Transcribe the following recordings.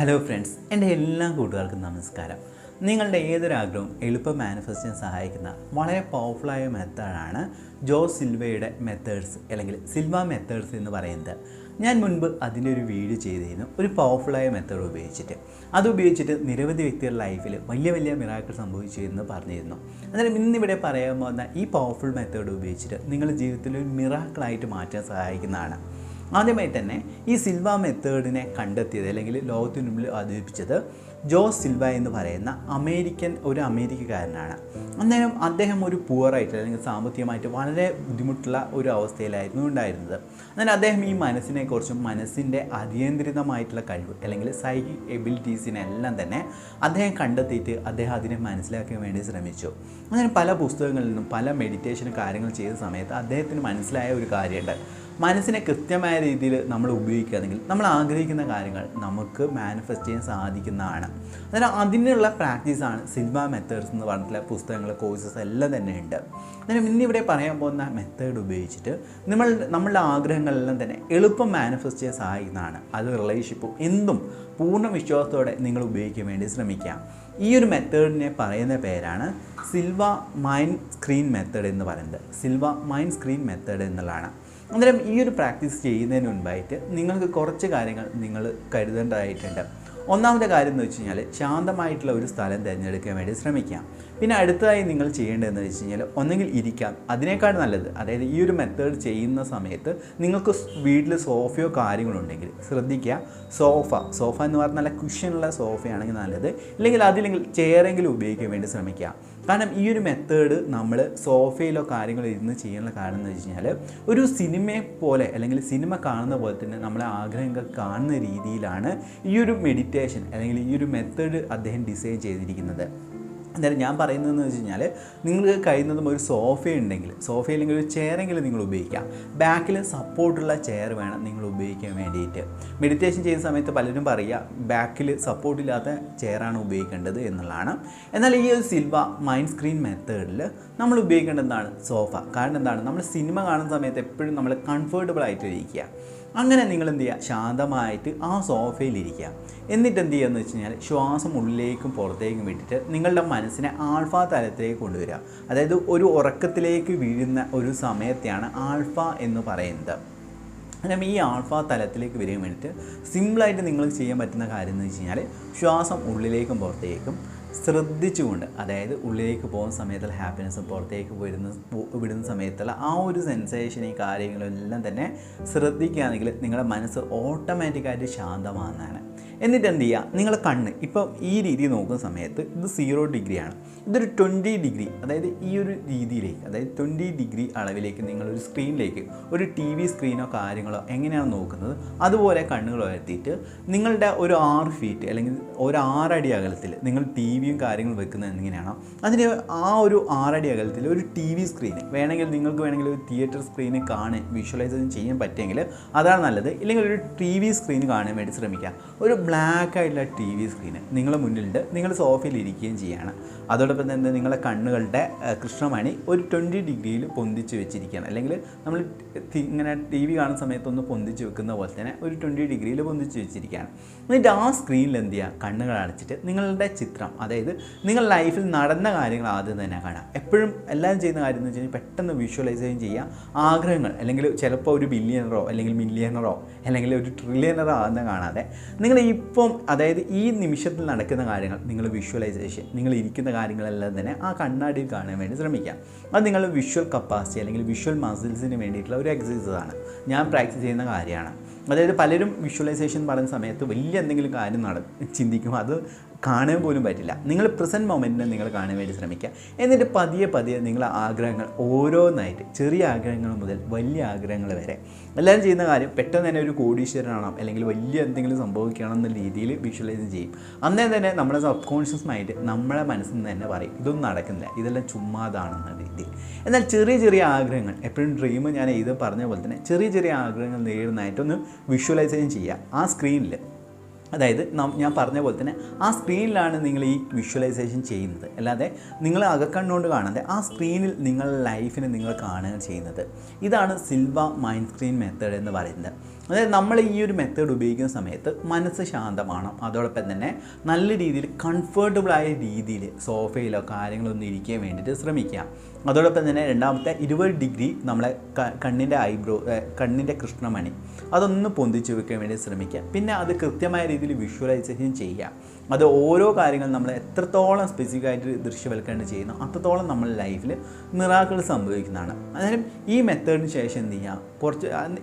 Hello friends, എൻ്റെ എല്ലാ കൂട്ടുകാർക്കും നമസ്കാരം. നിങ്ങളുടെ ഏതൊരാഗ്രഹവും എളുപ്പം മാനിഫെസ്റ്റ് ചെയ്യാൻ സഹായിക്കുന്ന വളരെ പവർഫുള്ളായ മെത്തേഡാണ് ജോ സിൽവയുടെ മെത്തേഡ്സ് അല്ലെങ്കിൽ സിൽവ മെത്തേഡ്സ് എന്ന് പറയുന്നത്. ഞാൻ മുൻപ് അതിൻ്റെ ഒരു വീഡിയോ ചെയ്തിരുന്നു, ഒരു പവർഫുള്ളായ മെത്തേഡ് ഉപയോഗിച്ചിട്ട്. അത് ഉപയോഗിച്ചിട്ട് നിരവധി വ്യക്തികളുടെ ലൈഫിൽ വലിയ വലിയ മിറാക്കിൾ സംഭവിച്ചു എന്ന് പറഞ്ഞിരുന്നു. അന്നേരം ഇന്നിവിടെ പറയാൻ പോകുന്ന ഈ പവർഫുൾ മെത്തേഡ് ഉപയോഗിച്ചിട്ട് നിങ്ങളുടെ ജീവിതത്തിൽ ഒരു മിറാക്കിളായിട്ട് മാറ്റാൻ സഹായിക്കുന്നതാണ്. ആദ്യമായി തന്നെ ഈ സിൽവ മെത്തേഡിനെ കണ്ടെത്തിയത് അല്ലെങ്കിൽ ലോകത്തിന് മുമ്പിൽ അവതരിപ്പിച്ചത് ജോ സിൽവ എന്ന് പറയുന്ന ഒരു അമേരിക്കക്കാരനാണ്. അന്നേരം അദ്ദേഹം ഒരു പുവറായിട്ട് അല്ലെങ്കിൽ സാമ്പത്തികമായിട്ട് വളരെ ബുദ്ധിമുട്ടുള്ള ഒരു അവസ്ഥയിലായിരുന്നു ഉണ്ടായിരുന്നത്. അന്നേരം അദ്ദേഹം ഈ മനസ്സിനെക്കുറിച്ചും മനസ്സിൻ്റെ അനിയന്ത്രിതമായിട്ടുള്ള കഴിവ് അല്ലെങ്കിൽ സൈക്കിക് എബിലിറ്റീസിനെല്ലാം തന്നെ അദ്ദേഹം കണ്ടെത്തിയിട്ട് അദ്ദേഹം അതിനെ മനസ്സിലാക്കാൻ വേണ്ടി ശ്രമിച്ചു. അന്നേരം പല പുസ്തകങ്ങളിൽ നിന്നും പല മെഡിറ്റേഷൻ കാര്യങ്ങൾ ചെയ്ത സമയത്ത് അദ്ദേഹത്തിന് മനസ്സിലായ ഒരു കാര്യമുണ്ട്. മനസ്സിനെ കൃത്യമായ രീതിയിൽ നമ്മൾ ഉപയോഗിക്കുകയാണെങ്കിൽ നമ്മൾ ആഗ്രഹിക്കുന്ന കാര്യങ്ങൾ നമുക്ക് മാനിഫെസ്റ്റ് ചെയ്യാൻ സാധിക്കുന്നതാണ്. അന്നേരം അതിനുള്ള പ്രാക്ടീസാണ് സിൽവ മെത്തേഡ്സ് എന്ന് പറഞ്ഞിട്ടുള്ള പുസ്തകങ്ങൾ, കോഴ്സസ് എല്ലാം തന്നെ ഉണ്ട്. അന്നേരം ഇന്നിവിടെ പറയാൻ പോകുന്ന മെത്തേഡ് ഉപയോഗിച്ചിട്ട് നമ്മളുടെ ആഗ്രഹങ്ങളെല്ലാം തന്നെ എളുപ്പം മാനിഫെസ്റ്റ് ചെയ്യാൻ സഹായിക്കുന്നതാണ്. അത് റിലേഷൻഷിപ്പും എന്തും പൂർണ്ണ വിശ്വാസത്തോടെ നിങ്ങൾ ഉപയോഗിക്കാൻ വേണ്ടി ശ്രമിക്കാം. ഈ ഒരു മെത്തേഡിനെ പറയുന്ന പേരാണ് സിൽവ മൈൻഡ് സ്ക്രീൻ മെത്തേഡ് എന്ന് പറയുന്നത്. സിൽവ മൈൻഡ് സ്ക്രീൻ മെത്തേഡ് എന്നുള്ളതാണ്. അന്നേരം ഈ ഒരു പ്രാക്ടീസ് ചെയ്യുന്നതിന് മുൻപായിട്ട് നിങ്ങൾക്ക് കുറച്ച് കാര്യങ്ങൾ നിങ്ങൾ കരുതേണ്ടതായിട്ടുണ്ട്. ഒന്നാമത്തെ കാര്യം എന്ന് വെച്ച് കഴിഞ്ഞാൽ ശാന്തമായിട്ടുള്ള ഒരു സ്ഥലം തിരഞ്ഞെടുക്കാൻ വേണ്ടി ശ്രമിക്കാം. പിന്നെ അടുത്തതായി നിങ്ങൾ ചെയ്യേണ്ടതെന്ന് വെച്ച് കഴിഞ്ഞാൽ ഒന്നെങ്കിൽ ഇരിക്കാം, അതിനേക്കാൾ നല്ലത്. അതായത് ഈ ഒരു മെത്തേഡ് ചെയ്യുന്ന സമയത്ത് നിങ്ങൾക്ക് വീട്ടിൽ സോഫയോ കാര്യങ്ങളുണ്ടെങ്കിൽ ശ്രദ്ധിക്കുക. സോഫ എന്ന് പറഞ്ഞാൽ നല്ല കുഷ്യനുള്ള സോഫയാണെങ്കിൽ നല്ലത്, അല്ലെങ്കിൽ ചെയറെങ്കിലും ഉപയോഗിക്കാൻ വേണ്ടി ശ്രമിക്കുക. കാരണം ഈ ഒരു മെത്തേഡ് നമ്മൾ സോഫയിലോ കാര്യങ്ങളോ ഇരുന്ന് ചെയ്യാനുള്ള കാരണം എന്ന് വെച്ച് കഴിഞ്ഞാൽ ഒരു സിനിമയെ പോലെ അല്ലെങ്കിൽ സിനിമ കാണുന്ന പോലെ തന്നെ നമ്മളെ ആഗ്രഹങ്ങൾ കാണുന്ന രീതിയിലാണ് ഈ ഒരു മെഡിറ്റേഷൻ അല്ലെങ്കിൽ ഈ ഒരു മെത്തേഡ് അദ്ദേഹം ഡിസൈൻ ചെയ്തിരിക്കുന്നത്. അന്നേരം ഞാൻ പറയുന്നതെന്ന് വെച്ച് കഴിഞ്ഞാൽ നിങ്ങൾക്ക് കഴിയുന്നതും ഒരു സോഫ അല്ലെങ്കിൽ ഒരു ചെയറെങ്കിലും നിങ്ങൾ ഉപയോഗിക്കാം. ബാക്കിൽ സപ്പോർട്ടുള്ള ചെയർ വേണം നിങ്ങൾ ഉപയോഗിക്കാൻ വേണ്ടിയിട്ട്. മെഡിറ്റേഷൻ ചെയ്യുന്ന സമയത്ത് പലരും പറയുക ബാക്കിൽ സപ്പോർട്ടില്ലാത്ത ചെയറാണ് ഉപയോഗിക്കേണ്ടത് എന്നുള്ളതാണ്. എന്നാൽ ഈ ഒരു സിൽവ മൈൻഡ് സ്ക്രീൻ മെത്തേഡിൽ നമ്മൾ ഉപയോഗിക്കേണ്ടത് എന്താണ്? സോഫ. കാരണം എന്താണ്? നമ്മൾ സിനിമ കാണുന്ന സമയത്ത് എപ്പോഴും നമ്മൾ കംഫർട്ടബിൾ ആയിട്ട് ഇരിക്കുക. അങ്ങനെ നിങ്ങൾ എന്ത് ചെയ്യുക? ശാന്തമായിട്ട് ആ സോഫയിലിരിക്കുക. എന്നിട്ട് എന്ത് ചെയ്യുക എന്ന് വെച്ച് കഴിഞ്ഞാൽ ശ്വാസം ഉള്ളിലേക്കും പുറത്തേക്കും വിട്ടിട്ട് നിങ്ങളുടെ മനസ്സിനെ ആൽഫ തലത്തിലേക്ക് കൊണ്ടുവരിക. അതായത് ഒരു ഉറക്കത്തിലേക്ക് വീഴുന്ന ഒരു സമയത്തെയാണ് ആൽഫ എന്ന് പറയുന്നത്. അങ്ങനെ ഈ ആൽഫ തലത്തിലേക്ക് വരാൻ വേണ്ടിയിട്ട് സിമ്പിളായിട്ട് നിങ്ങൾ ചെയ്യാൻ പറ്റുന്ന കാര്യം എന്ന് വെച്ച് കഴിഞ്ഞാൽ ശ്വാസം ഉള്ളിലേക്കും പുറത്തേക്കും ശ്രദ്ധിച്ചുകൊണ്ട്, അതായത് ഉള്ളിലേക്ക് പോകുന്ന സമയത്തുള്ള ഹാപ്പിനെസ്സും പുറത്തേക്ക് വിടുന്ന സമയത്തുള്ള ആ ഒരു സെൻസേഷൻ, ഈ കാര്യങ്ങളെല്ലാം തന്നെ ശ്രദ്ധിക്കുകയാണെങ്കിൽ നിങ്ങളുടെ മനസ്സ് ഓട്ടോമാറ്റിക്കായിട്ട് ശാന്തമാകുന്നതാണ്. എന്നിട്ട് എന്ത് ചെയ്യുക? നിങ്ങളുടെ കണ്ണ് ഇപ്പോൾ ഈ രീതി നോക്കുന്ന സമയത്ത് ഇത് 0 ഡിഗ്രിയാണ്. ഇതൊരു 20 ഡിഗ്രി, അതായത് ഈ ഒരു രീതിയിലേക്ക്, അതായത് 20 ഡിഗ്രി അളവിലേക്ക് നിങ്ങളൊരു സ്ക്രീനിലേക്ക്, ഒരു TV സ്ക്രീനോ കാര്യങ്ങളോ എങ്ങനെയാണ് നോക്കുന്നത് അതുപോലെ കണ്ണുകൾ ഉയർത്തിയിട്ട് നിങ്ങളുടെ ഒരു 6 ഫീറ്റ് അല്ലെങ്കിൽ ഒരു 6 അടി അകലത്തിൽ നിങ്ങൾ TVയും കാര്യങ്ങളും വെക്കുന്നത് എങ്ങനെയാണോ അതിന് ആ ഒരു 6 അടി അകലത്തിൽ ഒരു TV സ്ക്രീന് നിങ്ങൾക്ക് വേണമെങ്കിൽ ഒരു തിയേറ്റർ സ്ക്രീന് വിഷ്വലൈസേഷൻ ചെയ്യാൻ പറ്റുമെങ്കിൽ അതാണ് നല്ലത്. ഇല്ലെങ്കിൽ ഒരു TV സ്ക്രീൻ കാണാൻ വേണ്ടി ശ്രമിക്കുക. ഒരു ബ്ലാക്ക് ആയിട്ടുള്ള TV സ്ക്രീന് നിങ്ങളുടെ മുന്നിലുണ്ട്, നിങ്ങൾ സോഫയിൽ ഇരിക്കുകയും ചെയ്യുകയാണ്. അതോടൊപ്പം തന്നെ നിങ്ങളുടെ കണ്ണുകളുടെ കൃഷ്ണമണി ഒരു 20 ഡിഗ്രിയിൽ പൊന്തിച്ച് വെച്ചിരിക്കുകയാണ്. അല്ലെങ്കിൽ നമ്മൾ ഇങ്ങനെ TV കാണുന്ന സമയത്തൊന്ന് പൊന്തിച്ച് വെക്കുന്ന പോലെ തന്നെ ഒരു 20 ഡിഗ്രിയിൽ പൊന്തിച്ച് വെച്ചിരിക്കുകയാണ്. എന്നിട്ട് ആ സ്ക്രീനിൽ എന്ത് ചെയ്യുക? കണ്ണുകൾ അടച്ചിട്ട് നിങ്ങളുടെ ചിത്രം, അതായത് നിങ്ങൾ ലൈഫിൽ നടന്ന കാര്യങ്ങൾ ആദ്യം തന്നെ കാണാം. എപ്പോഴും എല്ലാവരും ചെയ്യുന്ന കാര്യം എന്ന് വെച്ച് കഴിഞ്ഞാൽ പെട്ടെന്ന് വിഷ്വലൈസേഷൻ ചെയ്യുക. ആഗ്രഹങ്ങൾ അല്ലെങ്കിൽ ചിലപ്പോൾ ഒരു ബില്യണറോ അല്ലെങ്കിൽ മില്യണറോ അല്ലെങ്കിൽ ഒരു ട്രില്യണറോ ആകുന്ന കാണാതെ നിങ്ങൾ ഇപ്പം, അതായത് ഈ നിമിഷത്തിൽ നടക്കുന്ന കാര്യങ്ങൾ നിങ്ങൾ വിഷ്വലൈസേഷൻ, നിങ്ങൾ ഇരിക്കുന്ന കാര്യങ്ങളെല്ലാം തന്നെ ആ കണ്ണാടിയിൽ കാണാൻ വേണ്ടി ശ്രമിക്കാം. അത് നിങ്ങൾ വിഷ്വൽ കപ്പാസിറ്റി അല്ലെങ്കിൽ വിഷ്വൽ മസിൽസിന് വേണ്ടിയിട്ടുള്ള ഒരു എക്സസൈസാണ്. ഞാൻ പ്രാക്ടീസ് ചെയ്യുന്ന കാര്യമാണ്. അതായത് പലരും വിഷ്വലൈസേഷൻ പറയുന്ന സമയത്ത് വലിയ എന്തെങ്കിലും കാര്യം ചിന്തിക്കും, അത് കാണാൻ പോലും പറ്റില്ല. നിങ്ങൾ പ്രസൻറ്റ് മൊമെൻറ്റിനെ നിങ്ങൾ കാണാൻ വേണ്ടി ശ്രമിക്കുക. എന്നിട്ട് പതിയെ നിങ്ങളെ ആഗ്രഹങ്ങൾ ഓരോന്നായിട്ട്, ചെറിയ ആഗ്രഹങ്ങൾ മുതൽ വലിയ ആഗ്രഹങ്ങൾ വരെ എല്ലാവരും ചെയ്യുന്ന കാര്യം പെട്ടെന്ന് തന്നെ ഒരു കോടീശ്വരനാണോ അല്ലെങ്കിൽ വലിയ എന്തെങ്കിലും സംഭവിക്കണം എന്ന രീതിയിൽ വിഷ്വലൈസ് ചെയ്യും. അന്നേരം തന്നെ നമ്മുടെ സബ് കോൺഷ്യസ് മൈൻഡ് നമ്മളെ മനസ്സിൽ നിന്ന് തന്നെ പറയും ഇതൊന്നും നടക്കുന്നില്ല, ഇതെല്ലാം ചുമ്മാതാണെന്ന രീതിയിൽ. എന്നാൽ ചെറിയ ആഗ്രഹങ്ങൾ എപ്പോഴും ഡ്രീം, ഞാൻ ഇത് പറഞ്ഞ പോലെ തന്നെ ചെറിയ ആഗ്രഹങ്ങൾ നേടുന്നതായിട്ടൊന്ന് വിഷ്വലൈസേഷൻ ചെയ്യുക ആ സ്ക്രീനിൽ. അതായത് ഞാൻ പറഞ്ഞ പോലെ തന്നെ ആ സ്ക്രീനിലാണ് നിങ്ങൾ ഈ വിഷ്വലൈസേഷൻ ചെയ്യുന്നത്. അല്ലാതെ നിങ്ങൾ അകക്കണ്ണുകൊണ്ട് കാണാതെ ആ സ്ക്രീനിൽ നിങ്ങളുടെ ലൈഫിനെ നിങ്ങൾ കാണുക ചെയ്യുന്നത്. ഇതാണ് സിൽവ മൈൻഡ് സ്ക്രീൻ മെത്തേഡ് എന്ന് പറയുന്നത്. അതായത് നമ്മൾ ഈ ഒരു മെത്തേഡ് ഉപയോഗിക്കുന്ന സമയത്ത് മനസ്സ് ശാന്തമാണ്, അതോടൊപ്പം തന്നെ നല്ല രീതിയിൽ കംഫർട്ടബിളായ രീതിയിൽ സോഫയിലോ കാര്യങ്ങളൊന്നും ഇരിക്കാൻ വേണ്ടിയിട്ട് ശ്രമിക്കുക. അതോടൊപ്പം തന്നെ രണ്ടാമത്തെ 20 ഡിഗ്രി നമ്മളെ കണ്ണിൻ്റെ കണ്ണിൻ്റെ കൃഷ്ണമണി അതൊന്ന് പൊന്തിച്ച് വെക്കാൻ വേണ്ടി ശ്രമിക്കുക. പിന്നെ അത് കൃത്യമായ രീതിയിൽ വിഷ്വലൈസേഷൻ ചെയ്യുക. അത് ഓരോ കാര്യങ്ങളും നമ്മൾ എത്രത്തോളം സ്പെസിഫിക് ആയിട്ട് ദൃശ്യവൽക്കരണം ചെയ്യുന്നു അത്രത്തോളം നമ്മുടെ ലൈഫിൽ മിറാക്കിൾ സംഭവിക്കുന്നതാണ്. അന്നേരം ഈ മെത്തേഡിന് ശേഷം എന്ത് ചെയ്യുക,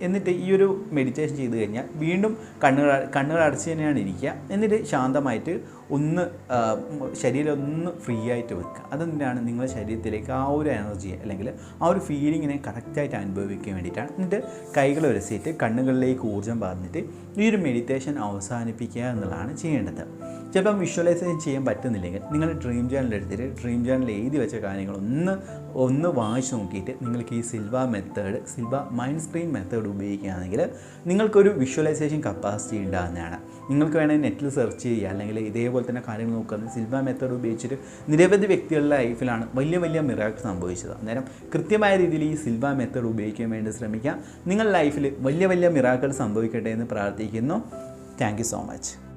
എന്നിട്ട് ഈ ഒരു മെഡിറ്റേഷൻ ചെയ്ത് കഴിഞ്ഞാൽ വീണ്ടും കണ്ണുകൾ അടച്ച് തന്നെയാണ് ഇരിക്കുക. എന്നിട്ട് ശാന്തമായിട്ട് ഒന്ന് ശരീരം ഒന്ന് ഫ്രീ ആയിട്ട് വെക്കുക. അതെന്താണ് നിങ്ങളുടെ ശരീരത്തിലേക്ക് ആ ഒരു എനർജി അല്ലെങ്കിൽ ആ ഒരു ഫീലിങ്ങിനെ കറക്റ്റായിട്ട് അനുഭവിക്കാൻ വേണ്ടിയിട്ടാണ്. എന്നിട്ട് കൈകൾ ഉരസിയിട്ട് കണ്ണുകളിലേക്ക് ഊർജ്ജം പകർന്നിട്ട് ഈ ഒരു മെഡിറ്റേഷൻ അവസാനിപ്പിക്കുക എന്നുള്ളതാണ് ചെയ്യേണ്ടത്. ചിലപ്പം വിഷ്വലൈസേഷൻ ചെയ്യാൻ പറ്റുന്നില്ലെങ്കിൽ നിങ്ങൾ ഡ്രീം ജേർണൽ എടുത്തിട്ട് ഡ്രീം ജേർണൽ എഴുതി വെച്ച കാര്യങ്ങൾ ഒന്ന് വായിച്ച് നോക്കിയിട്ട് നിങ്ങൾക്ക് ഈ സിൽവ മൈൻഡ് സ്ക്രീൻ മെത്തേഡ് ഉപയോഗിക്കുകയാണെങ്കിൽ നിങ്ങൾക്കൊരു വിഷ്വലൈസേഷൻ കപ്പാസിറ്റി ഉണ്ടാകുന്നതാണ്. നിങ്ങൾക്ക് വേണമെങ്കിൽ നെറ്റിൽ സെർച്ച് ചെയ്യുക, അല്ലെങ്കിൽ ഇതേപോലെ തന്നെ കാര്യങ്ങൾ നോക്കുക. സിൽവ മെത്തേഡ് ഉപയോഗിച്ചിട്ട് നിരവധി വ്യക്തികളുടെ ലൈഫിലാണ് വലിയ മിറാക്കിൾ സംഭവിച്ചത്. അന്നേരം കൃത്യമായ രീതിയിൽ ഈ സിൽവ മെത്തേഡ് ഉപയോഗിക്കാൻ വേണ്ടി ശ്രമിക്കുക. നിങ്ങളുടെ ലൈഫിൽ വലിയ മിറാക്കിൾ സംഭവിക്കട്ടെ എന്ന് പ്രാർത്ഥിക്കുന്നു. Thank you so much.